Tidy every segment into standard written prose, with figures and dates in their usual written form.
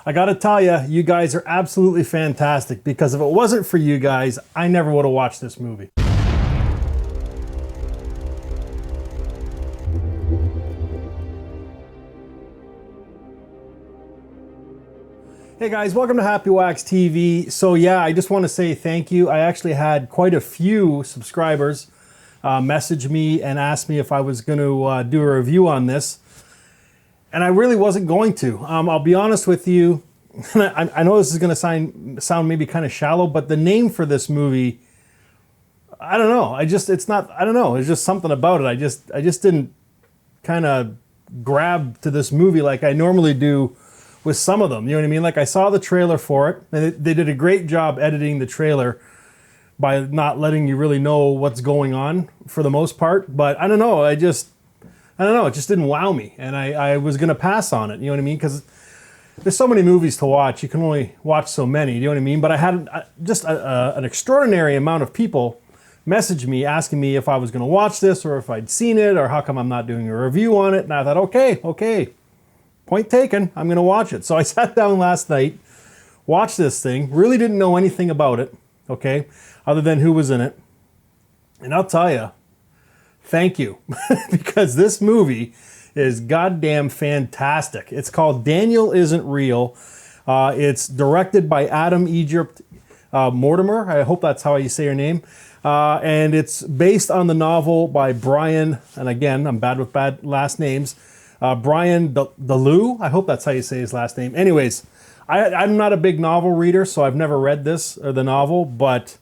I gotta tell you, you guys are absolutely fantastic, because if it wasn't for you guys, I never would have watched this movie. Hey guys, welcome to Happywax TV. So yeah, I just want to say thank you. I actually had quite a few subscribers message me and ask me if I was going to do a review on this. And I really wasn't going to. I'll be honest with you. I know this is going to sound maybe kind of shallow, but the name for this movie, I don't know. I don't know. There's just something about it. I just didn't kind of grab to this movie like I normally do with some of them. You know what I mean? Like, I saw the trailer for it, and they did a great job editing the trailer by not letting you really know what's going on for the most part. But I don't know. I don't know. It just didn't wow me, and I was going to pass on it. You know what I mean? Because there's so many movies to watch. You can only watch so many. You know what I mean? But I had just an extraordinary amount of people message me asking me if I was going to watch this, or if I'd seen it, or how come I'm not doing a review on it. And I thought, okay. Point taken, I'm going to watch it. So I sat down last night, watched this thing, really didn't know anything about it, okay, other than who was in it. And I'll tell you, thank you, because this movie is goddamn fantastic. It's called Daniel Isn't Real. It's directed by Adam Egypt Mortimer. I hope that's how you say your name. And it's based on the novel by Brian, and again, I'm bad with bad last names, Brian Deleu. I hope that's how you say his last name. Anyways, I'm not a big novel reader, so I've never read this or the novel, but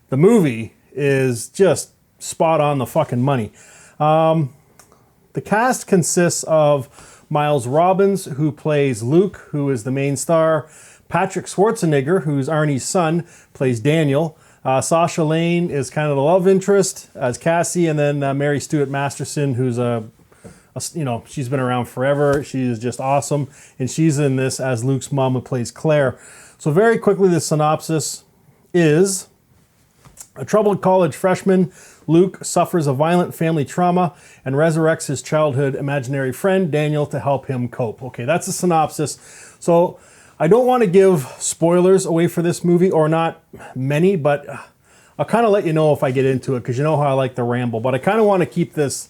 the movie is just spot on the fucking money. The cast consists of Miles Robbins, who plays Luke, who is the main star. Patrick Schwarzenegger, who's Arnie's son, plays Daniel. Sasha Lane is kind of the love interest as Cassie, and then Mary Stuart Masterson, who's she's been around forever. She is just awesome. And she's in this as Luke's mom, who plays Claire. So very quickly, the synopsis is: a troubled college freshman, Luke, suffers a violent family trauma and resurrects his childhood imaginary friend, Daniel, to help him cope. Okay, that's the synopsis. So I don't want to give spoilers away for this movie, or not many, but I'll kind of let you know if I get into it, because you know how I like to ramble. But I kind of want to keep this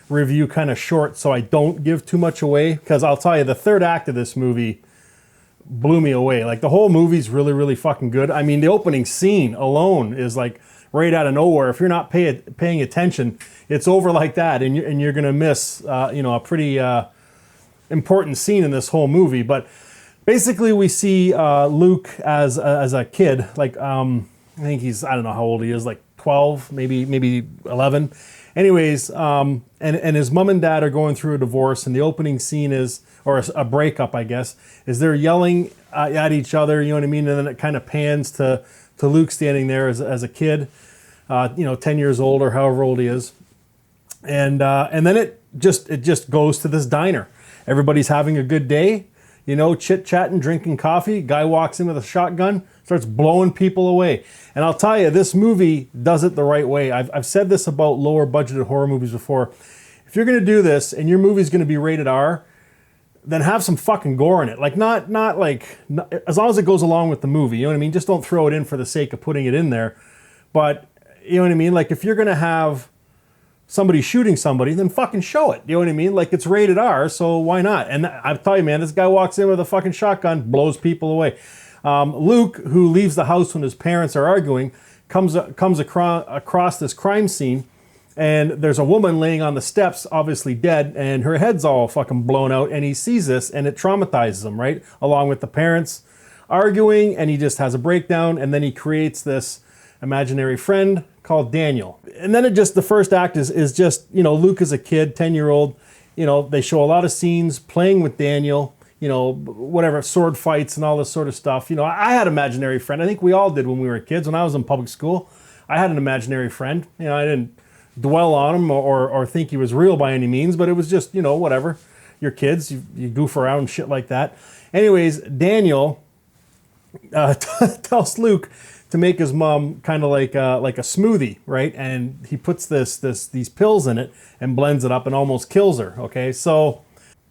review kind of short so I don't give too much away, because I'll tell you, the third act of this movie blew me away. Like, the whole movie's really, really fucking good. I mean, the opening scene alone is like right out of nowhere. If you're not paying attention, it's over like that, and you're gonna miss a pretty important scene in this whole movie. But basically, we see Luke as a kid, like I think I don't know how old he is, like 12, maybe 11. Anyways, and his mom and dad are going through a divorce, and the opening scene is, or a breakup, I guess, is they're yelling at each other, you know what I mean? And then it kind of pans to Luke standing there as a kid, 10 years old or however old he is. And then it just goes to this diner. Everybody's having a good day, chit-chatting, drinking coffee. Guy walks in with a shotgun, starts blowing people away. And I'll tell you, this movie does it the right way. I've said this about lower budgeted horror movies before. If you're going to do this and your movie's going to be rated R, then have some fucking gore in it. Like, not as long as it goes along with the movie, you know what I mean? Just don't throw it in for the sake of putting it in there. But, you know what I mean? Like, if you're going to have somebody shooting somebody, then fucking show it. You know what I mean? Like, it's rated R, so why not? And I tell you, man, this guy walks in with a fucking shotgun, blows people away. Luke, who leaves the house when his parents are arguing, comes across this crime scene, and there's a woman laying on the steps, obviously dead, and her head's all fucking blown out, and he sees this, and it traumatizes him, right? Along with the parents arguing, and he just has a breakdown, and then he creates this imaginary friend called Daniel. And then the first act is just, Luke is a kid, 10-year-old, they show a lot of scenes playing with Daniel, whatever, sword fights and all this sort of stuff. I had an imaginary friend. I think we all did when we were kids. When I was in public school, I had an imaginary friend. I didn't dwell on him or think he was real by any means, but it was just, whatever. You're kids, you goof around and shit like that. Anyways, Daniel tells Luke to make his mom kind of like a smoothie, right? And he puts these pills in it and blends it up and almost kills her. Okay, so,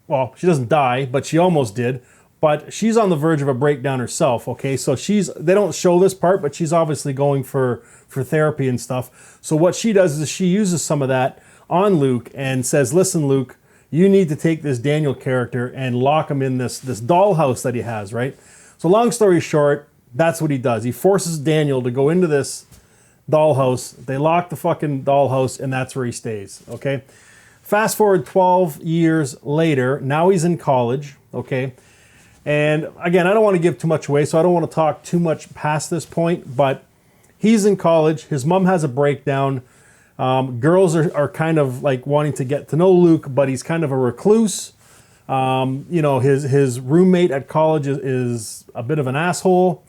well, she doesn't die, but she almost did. but she's on the verge of a breakdown herself, okay? So they don't show this part, but she's obviously going for therapy and stuff. So what she does is she uses some of that on Luke and says, listen, Luke, you need to take this Daniel character and lock him in this dollhouse that he has, right? So long story short, that's what he does. He forces Daniel to go into this dollhouse. They lock the fucking dollhouse, and that's where he stays, okay? Fast forward 12 years later, now he's in college, okay? And again, I don't want to give too much away, so I don't want to talk too much past this point, but he's in college. His mom has a breakdown. Girls are kind of like wanting to get to know Luke, but he's kind of a recluse. You know, his roommate at college is a bit of an asshole,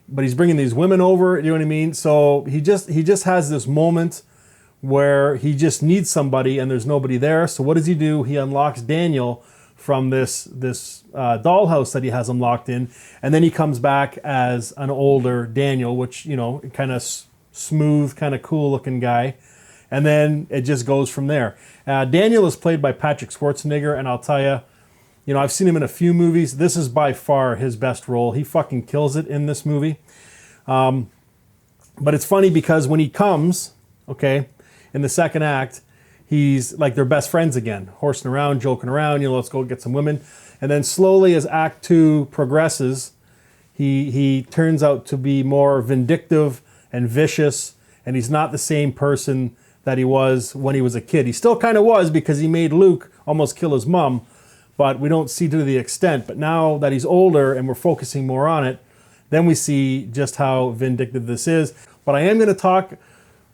but he's bringing these women over, you know what I mean? So he just has this moment where he just needs somebody and there's nobody there. So what does he do? He unlocks Daniel from this dollhouse that he has him locked in, and then he comes back as an older Daniel, which, you know, kind of smooth, kind of cool looking guy. And then it just goes from there. Daniel is played by Patrick Schwarzenegger, and I'll tell you, you know, I've seen him in a few movies. This is by far his best role. He fucking kills it in this movie. But it's funny because when he comes, okay, in the second act, he's like they're best friends again, horsing around, joking around, you know, let's go get some women. And then slowly as Act 2 progresses, he turns out to be more vindictive and vicious, and he's not the same person that he was when he was a kid. He still kind of was, because he made Luke almost kill his mom, but we don't see to the extent. But now that he's older and we're focusing more on it, then we see just how vindictive this is. But I am going to talk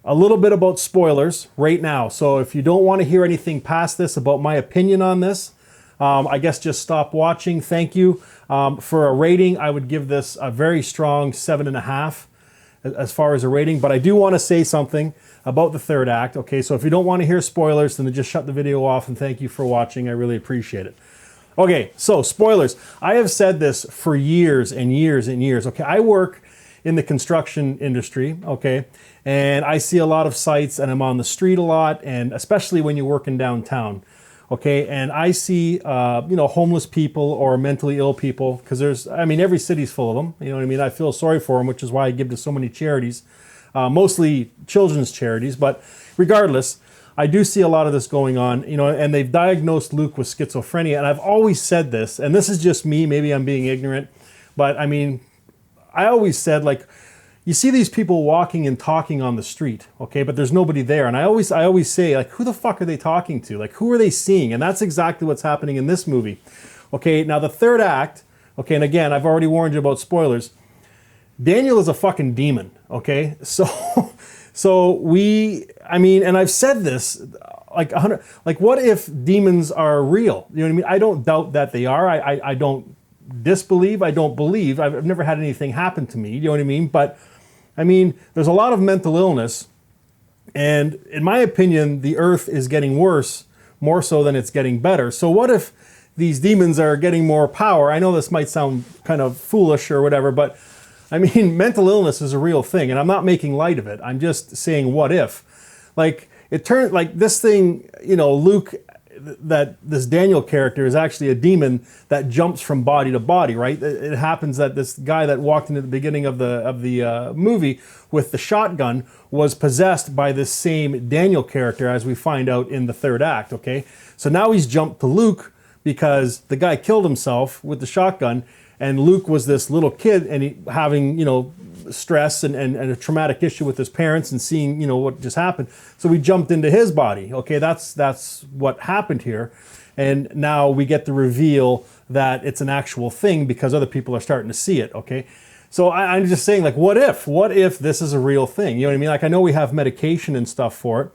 a little bit about spoilers right now. So if you don't want to hear anything past this about my opinion on this, I guess just stop watching. Thank you. For a rating, I would give this a very strong 7.5 as far as a rating. But I do want to say something about the third act. Okay, so if you don't want to hear spoilers, then just shut the video off, and thank you for watching. I really appreciate it. Okay, so spoilers. I have said this for years and years and years. Okay, I work in the construction industry, okay, and I see a lot of sites, and I'm on the street a lot, and especially when you're working downtown, okay, and I see, you know, homeless people or mentally ill people, because every city's full of them, you know what I mean? I feel sorry for them, which is why I give to so many charities, mostly children's charities, but regardless, I do see a lot of this going on, you know, and they've diagnosed Luke with schizophrenia, and I've always said this, and this is just me, maybe I'm being ignorant, but I mean, I always said, like, you see these people walking and talking on the street, okay, but there's nobody there, and I always say, like, who the fuck are they talking to? Like, who are they seeing? And that's exactly what's happening in this movie. Okay, now the third act, okay, and again, I've already warned you about spoilers. Daniel is a fucking demon, okay? And I've said this like 100, like, what if demons are real? You know what I mean? I don't doubt that they are. I don't disbelieve. I don't believe. I've never had anything happen to me. You know what I mean? But I mean, there's a lot of mental illness, and in my opinion, the earth is getting worse more so than it's getting better. So what if these demons are getting more power? I know this might sound kind of foolish or whatever, but I mean, mental illness is a real thing, and I'm not making light of it. I'm just saying, what if? Like, it turned, like, this thing, you know, Luke, that this Daniel character is actually a demon that jumps from body to body, right? It happens that this guy that walked into the beginning of the movie with the shotgun was possessed by this same Daniel character, as we find out in the third act, okay? So now he's jumped to Luke because the guy killed himself with the shotgun, and Luke was this little kid, and he having, you know, stress and a traumatic issue with his parents and seeing, you know, what just happened. So we jumped into his body. Okay, that's what happened here. And now we get the reveal that it's an actual thing because other people are starting to see it, okay? So I'm just saying, like, what if this is a real thing? You know what I mean? Like, I know we have medication and stuff for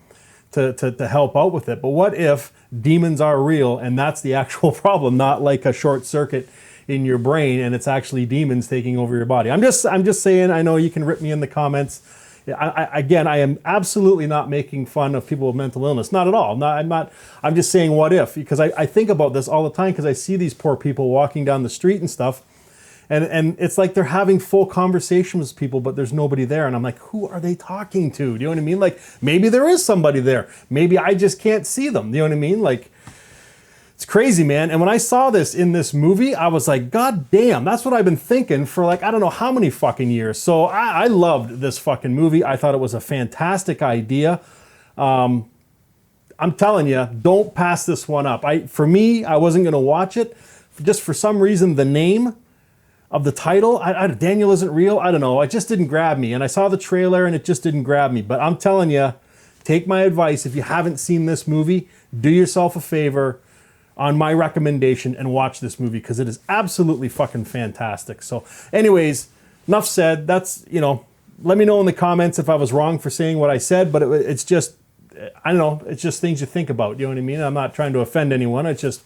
it to help out with it, but what if demons are real and that's the actual problem, not like a short circuit in your brain and it's actually demons taking over your body? I'm just saying. I know you can rip me in the comments. I am absolutely not making fun of people with mental illness. Not at all. I'm just saying, what if? Because I think about this all the time, because I see these poor people walking down the street and stuff, and it's like they're having full conversations with people, but there's nobody there, and I'm like, who are they talking to? Do you know what I mean? Like, maybe there is somebody there. Maybe I just can't see them. Do you know what I mean? Like, It's crazy, man. And when I saw this in this movie, I was like, God damn, that's what I've been thinking for like, I don't know how many fucking years. So I loved this fucking movie. I thought it was a fantastic idea. I'm telling you, don't pass this one up. For me, I wasn't going to watch it. Just for some reason, the name of the title, Daniel Isn't Real, I don't know. It just didn't grab me. And I saw the trailer and it just didn't grab me. But I'm telling you, take my advice. If you haven't seen this movie, do yourself a favor on my recommendation and watch this movie because it is absolutely fucking fantastic. So anyways, enough said. That's, you know, let me know in the comments if I was wrong for saying what I said, but it's just, I don't know, it's just things you think about, you know what I mean? I'm not trying to offend anyone. It's just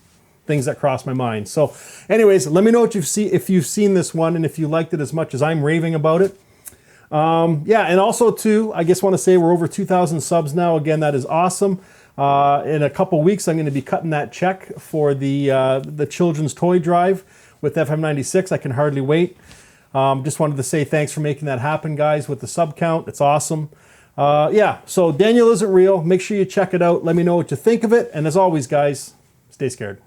things that cross my mind. So anyways, let me know what if you've seen this one and if you liked it as much as I'm raving about it. Yeah, and also too, I just want to say we're over 2,000 subs now. Again, that is awesome. In a couple weeks, I'm going to be cutting that check for the children's toy drive with FM96. I can hardly wait. Just wanted to say thanks for making that happen, guys, with the sub count. It's awesome. Yeah, so Daniel Isn't Real. Make sure you check it out. Let me know what you think of it. And as always, guys, stay scared.